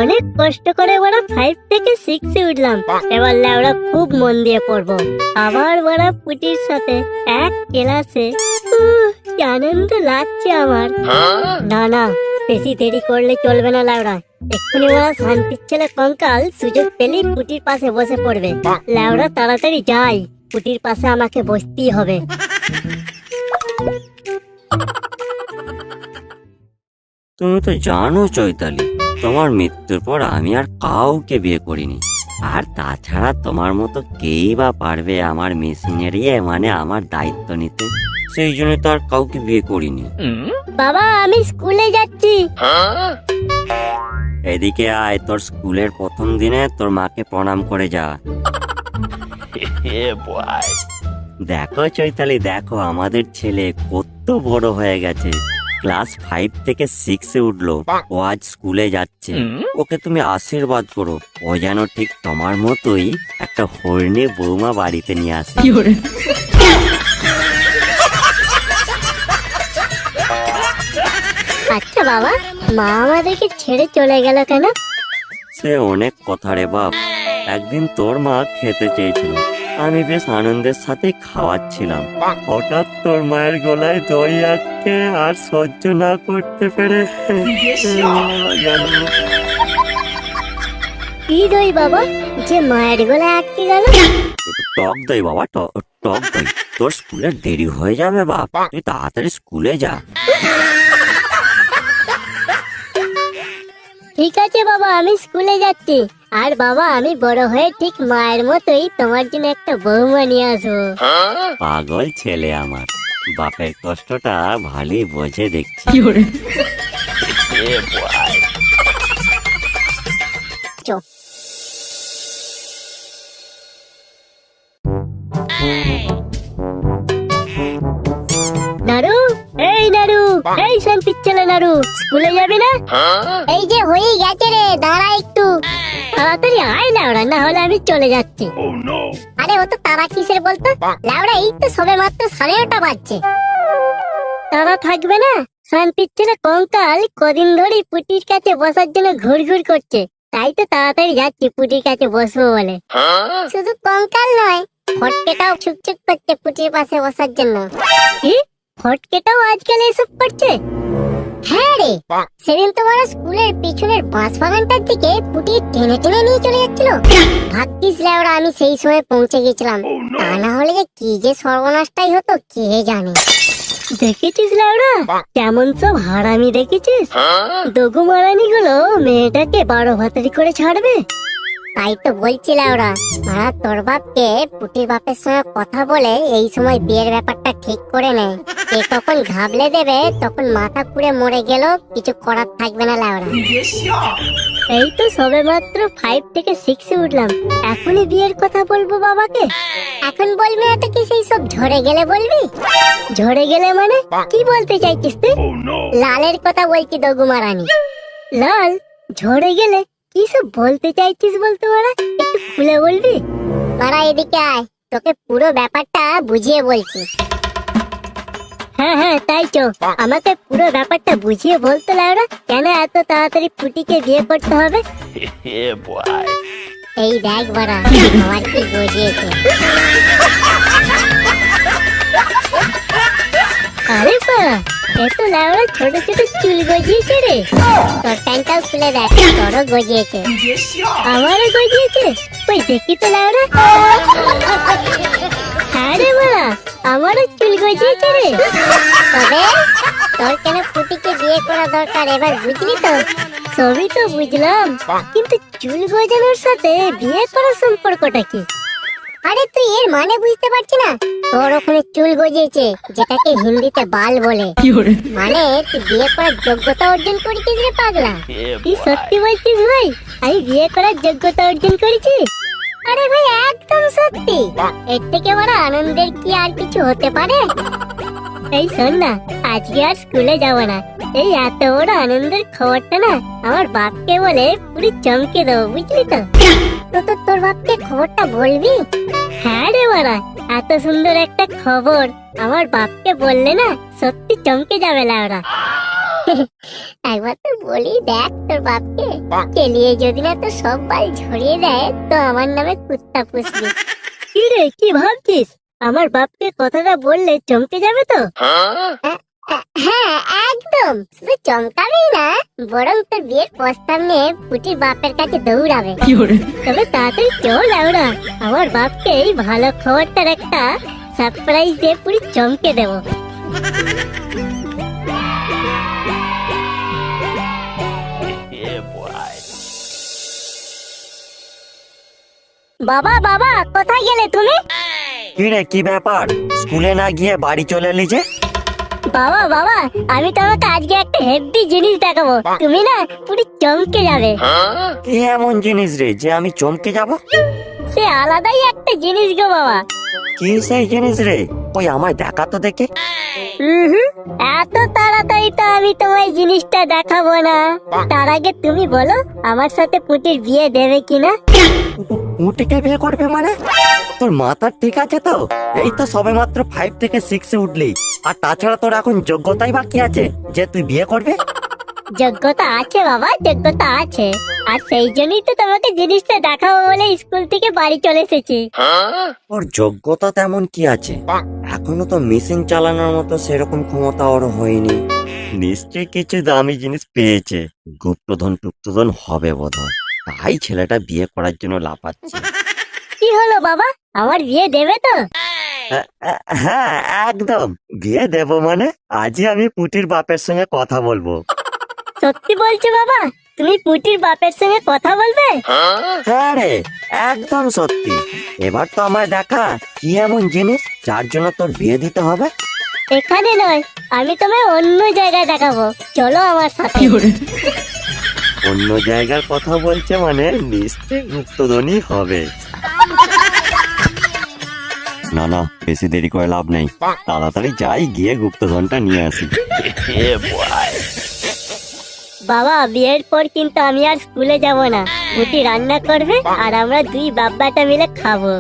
অনেক কষ্ট করে বড়া 5 থেকে 6 এ উঠলাম। এবার লেওড়া খুব মন দিয়ে পড়বো। আবার বড়া পুটির সাথে এক ক্লাসে। কি আনন্দ লাগছে আমার। না না, বেশি দেরি করলে চলবে না লেওড়া। এক্ষুনি ওরা শান্তির ছেলে কঙ্কাল সুযোগ পেলেই পুটির পাশে বসে পড়বে। লেওড়া তাড়াতাড়ি যাই, পুটির পাশে আমাকে বসতেই হবে। তুমি তো জানো চৈতালি, তোমার মৃত্যুর পর আমি আর কাউকে বিয়ে করিনি। আর তাছাড়া তোমার মতো কেই বা পারবে আমার মেশিনারি মানে আমার দায়িত্ব নিতে। সেই জন্য তো আর কাউকে বিয়ে করিনি। বাবা আমি স্কুলে যাচ্ছি। এদিকে আয়, তোর স্কুলের প্রথম দিনে তোর মাকে প্রণাম করে যা। দেখো চৈতালি, দেখো আমাদের ছেলে কত বড় হয়ে গেছে। ক্লাস 5 থেকে 6 এ উঠলো। ও আজ স্কুলে যাচ্ছে। ওকে তুমি আশীর্বাদ করো, ও যেন ঠিক তোমার মতোই একটা হরিণী বৌমা বাড়িতে নিয়ে আসে। আচ্ছা বাবা, মা আমাদেরকে ছেড়ে চলে গেল কেন? সে অনেক কথা রে বাপ। একদিন তোর মা খেতে চেয়েছিল, আমি বেশ আনন্দের সাথে খাওয়াচ্ছিলাম। হঠাৎ তোর মায়ের গলায় দই আটকে আর সহ্য না করতে পেরে কি দই বাবা যে মায়ের গলায় আটকে গেল? টক দই বাবা, টক দই। তোর স্কুলে দেরি হয়ে যাবে বাপ, তুই তাড়াতাড়ি স্কুলে যা। ঠিক আছে বাবা, আমি স্কুলে যাচ্ছি। আর বাবা আমি বড় হয়ে ঠিক মায়ের মতোই তোমার জন্য একটা বৌমা নিয়ে আসবো। পাগল ছেলে আমার, বাপের কষ্টটা ভালোই বোঝে দেখছি। নারু, এই নারু, এই শান্তির ছেলে নারু, স্কুলে যাবি না? এই যে হয়ে গেছে রে, দাঁড়া একটু। তাড়াতাড়ি আয় লাউড়া, না হলে আমি চলে যাচ্ছি। আরে ও তো তারা কিসের বলতো লাউড়া, এই তো সবে মাত্র 9:30 বাজছে। তারা থাকবে না? শান্তির ছেলে কঙ্কাল কদিন ধরে পুটির কাছে বসার জন্য ঘুরঘুর করছে, তাই তো তাড়াতাড়ি যাচ্ছি পুটির কাছে বসবো বলে। শুধু কঙ্কাল নয়, ফটকেটাও ছুকছুক করছে পুটির পাশে বসার জন্য। কি ফটকেটাও আজকাল এসব করছে? হ্যাঁ রে, সেদিন তোমার স্কুলের পিছনের বাঁশ বাগানটার দিকে পুটি টেনে টেনে নিয়ে চলে যাচ্ছিল। ভাগ্যিস লেওড়া আমি সেই সময় পৌঁছে গেছিলাম, তা না হলে যে কি যে সর্বনাশটাই হতো কে জানে। দেখেছিস লেওড়া কেমন সব হারামি দেখেছিস? দগু মারানি গুলো মেয়েটাকে 12 ভাতারি করে ছাড়বে। তাই তো বলছি লেওড়া, মারা তোর বাপকে পুটির বাপের সঙ্গে কথা বলে এই সময় বিয়ের ব্যাপারটা ঠিক করে নে। কে কখন ঘাবলে দেবে তখন মাথা পুড়ে মরে গেল, কিছু করার থাকবে না লেওড়া। এই তো সবে মাত্র 5 থেকে 6 এ উঠলাম, এখনই বিয়ের কথা বলবো বাবাকে? এখন বলবি না তো কি সেই সব ঝরে গেলে বলবি? ঝরে গেলে মানে কি বলতে চাইছিস তুই? লালের কথা বলছি দগুমা রানী। লাল ঝরে গেলে কি সব বলতে চাইছিস বলতো মারা, একটু খুলে বলবি? মারা এদিকে আয়, তোকে পুরো ব্যাপারটা বুঝিয়ে বলছি। হ্যাঁ হ্যাঁ তাই তো, আমাকে পুরো ব্যাপারটা বুঝিয়ে বলতে লাগলো, কেন এত তাড়াতাড়ি পুটিকে বিয়ে করতে হবে? এই দেখ বাড়া আমার কি বুঝিয়েছে। আরে বাড়া, এত লাউড়া ছোট ছোট চুল গজিয়েছে রে। তোর প্যান্টটাও খুলে দেখ, তোরও গজিয়েছে। আমারও গজিয়েছে, ওই দেখি তো লাউড়া। হ্যাঁ রে বাড়া, আমারও চুল গজিয়েছে রে। তবে তোর কেন পুটিকে বিয়ে করা দরকার এবার বুঝলি তো? সবই তো বুঝলাম, কিন্তু চুল গজানোর সাথে বিয়ে করার সম্পর্কটা কি? আরে তুই এর মানে বুঝতে পারছি না? তোর ওখানে চুল গজিয়েছে, যেটাকে হিন্দিতে বাল বলে। মানে তুই বিয়ে করার যোগ্যতা অর্জন করেছিস রে পাগলা। তুই সত্যি বলছিস ভাই, আমি বিয়ে করার যোগ্যতা অর্জন করেছি? আরে ভাই একদম সত্যি। এর থেকে বড় আনন্দের কি আর কিছু হতে পারে? এই শোন না, আজকে আর স্কুলে যাবো না। এই এত বড় আনন্দের খবরটা না আমার বাপকে বলে পুরো চমকে দেবো, বুঝলি তো? তো তোর বাপকে খবরটা বলবি? হ্যাঁ রে বাড়া, এত সুন্দর একটা খবর আমার বাপকে বললে না সত্যি চমকে যাবে লাউরা। একবার তো বলি দেখ তোর বাপকে, কেলিয়ে যদি না তো সব বাল ঝরিয়ে দেয় তো আমার নামে কুত্তা পুষবি। কি রে কি ভাবছিস? আমার বাপকে কথাটা বললে চমকে যাবে তো? হ্যাঁ একদম, শুধু চমকাবেই না বরং তোর বিয়ের প্রস্তাব নিয়ে পুটির বাপের কাছে দৌড়াবে। তবে তাড়াতাড়ি চল লাউরা, আমার বাপকে এই ভালো খবরটার একটা সারপ্রাইজ দিয়ে পুরি চমকে দেবো। বাবা বাবা কোথায় গেলে তুমি? কি রে কি ব্যাপার, স্কুলে না গিয়ে বাড়ি চলে এলি যে? বাবা বাবা আমি তোমাকে আজকে একটা হেভি জিনিস দেখাবো, তুমি না পুরি চমকে যাবে। কি এমন জিনিস রে যে আমি চমকে যাব? সে আলাদাই একটা জিনিস গো বাবা। কি সেই জিনিস রে? ওই আমায় দেখা তো দেখে। এত তাড়াতাড়ি তো আমি তোমায় জিনিসটা দেখাবো না, তার আগে তুমি বলো আমার সাথে পুটির বিয়ে দেবে কিনা? পুটিকে বিয়ে করবে মানে? তোর মাথার ঠিক আছে তো? এই তো সবে মাত্র 5 থেকে 6 এ উঠলি, আর তাছাড়া তোর এখন যোগ্যতাই বাকি আছে যে তুই বিয়ে করবে। যোগ্যতা আছে বাবা, যোগ্যতা আছে, আর সেই জন্যই তো তোমাকে জিনিসটা দেখাবো বলে স্কুল থেকে বাড়ি চলে এসেছি। ওর যোগ্যতা তেমন কি আছে? এখনো তো মেশিন চালানোর মতো সেরকম ক্ষমতা ওর হয়নি। নিশ্চয়ই কিছু দামি জিনিস পেয়েছে, গুপ্তধন টুপ্তধন হবে বোধহয়, তাই ছেলেটা বিয়ে করার জন্য লাফাচ্ছে। কি হলো বাবা, আমার বিয়ে দেবে তো? হ্যাঁ একদম, বিয়ে দেবো মানে আজই আমি পুটির বাপের সঙ্গে কথা বলবো। সত্যি বলছো বাবা, তুমি পুটির বাপের সঙ্গে কথা বলবে? হ্যাঁ রে, একদম সত্যি। এবার তো আমায় দেখা কি এমন জিনিস যার জন্য তোর বিয়ে দিতে হবে। এখানে নয়, আমি তোমায় অন্য জায়গায় দেখাবো, চলো আমার সাথে। অন্য জায়গার কথা বলছে মানে নিশ্চয়ই গুপ্তধনই হবে। না না, বেশি দেরি করে লাভ নেই, তাড়াতাড়ি যাই গিয়ে গুপ্তধনটা নিয়ে আসি। বাবা বিয়ের পর কিন্তু আমি আর স্কুলে যাব না, পুটি রান্না করবে আর আমরা দুই বাব্বাটা মিলে খাবো।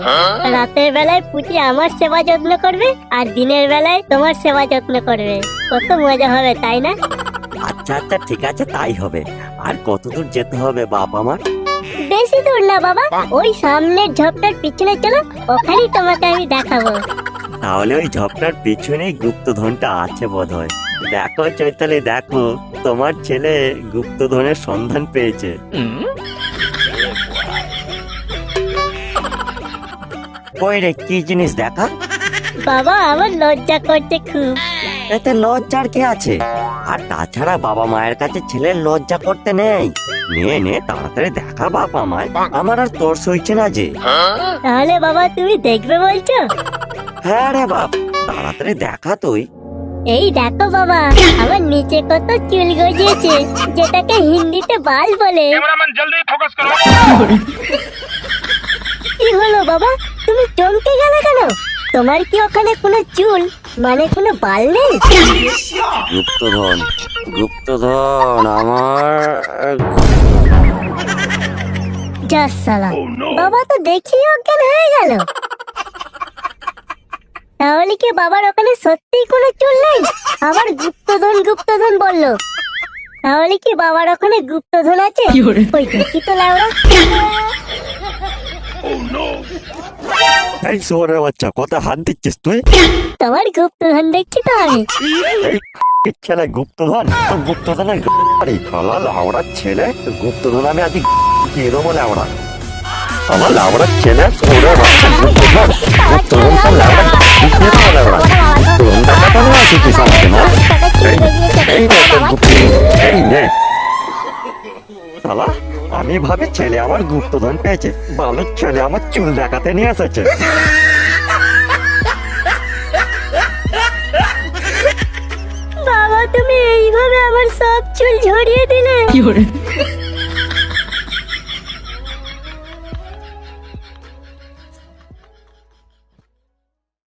রাতের বেলায় পুটি আমার সেবা যত্ন করবে আর দিনের বেলায় তোমার সেবা যত্ন করবে, কত মজা হবে তাই না? আচ্ছা আচ্ছা ঠিক আছে, তাই হবে। আর কত দূর যেতে হবে বাপ আমার? বেশি দূর না বাবা, ওই সামনের ঝোপটার পিছনে চলো, ওখানেই তোমাকে আমি দেখাবো। তাহলে ওই ঝোপটার পিছনেই গুপ্তধনটা আছে বোধহয়। দেখো চৈতালি দেখো, তোমার ছেলে গুপ্তধনের সন্ধান পেয়েছে। ওই রে কি জিনিস দেখা? বাবা আমার লজ্জা করছে খুব। এতে লজ্জার কি আছে? আর তাছাড়া বাবা মায়ের কাছে ছেলের লজ্জা করতে নেই। নে নে তাড়াতাড়ি দেখা বাপ আমায়, আমার আর তোর সইছে না যে। তাহলে বাবা তুমি দেখবে বলছো? হ্যাঁ রে বাপ, তাড়াতাড়ি দেখা তুই। এই দেখো বাবা, আমার নিচে কত চুল গজিয়েছে, যেটাকে হিন্দিতে বাল বলে। कैमरामैन जल्दी फोकस करो। কি হলো বাবা, তুমি চমকে গেলে কেন? তোমার কি ওখানে কোনো চুল মানে কোনো বাল নেই? গুপ্তধন, গুপ্তধন আমার। যা সালা, বাবা তো দেখি অজ্ঞান হয়ে গেল। তাহলে কি বাবার ওখানে সত্যিই কোনো চুল নেই? আবার গুপ্তধন গুপ্তধন বললো, তাহলে কি বাবার ওখানে গুপ্তধন আছে? ওই দেখি তো লাউরা। এই শোরে বাচ্চা, কথা হাত দিচ্ছিস তুই? তোমার গুপ্তধন দেখছি তো আমি। এই ছেলে গুপ্তধন, তোর গুপ্তধনের আরে খালা লাউড়ার ছেলে, গুপ্তধন আমি আজ দিয়ে দেবো লাউড়া। আমার লাউড়ার ছেলে শোরে বাচ্চা, গুপ্তধন গুপ্তধন তো লাউড়া দিয়ে দেবো লাউড়া। গুপ্তধন দেখাটা নিয়ে আসিস আমাকে না? এই নে তোর গুপ্তধন, এই নে। শালা, আমি ভাবে ছেলে আমার গুপ্তধন পেয়েছে, বালের ছেলে আমার চুল দেখাতে নিয়ে এসেছে। বাবা তুমি এইভাবে আমার সব চুল ঝরিয়ে দিলে।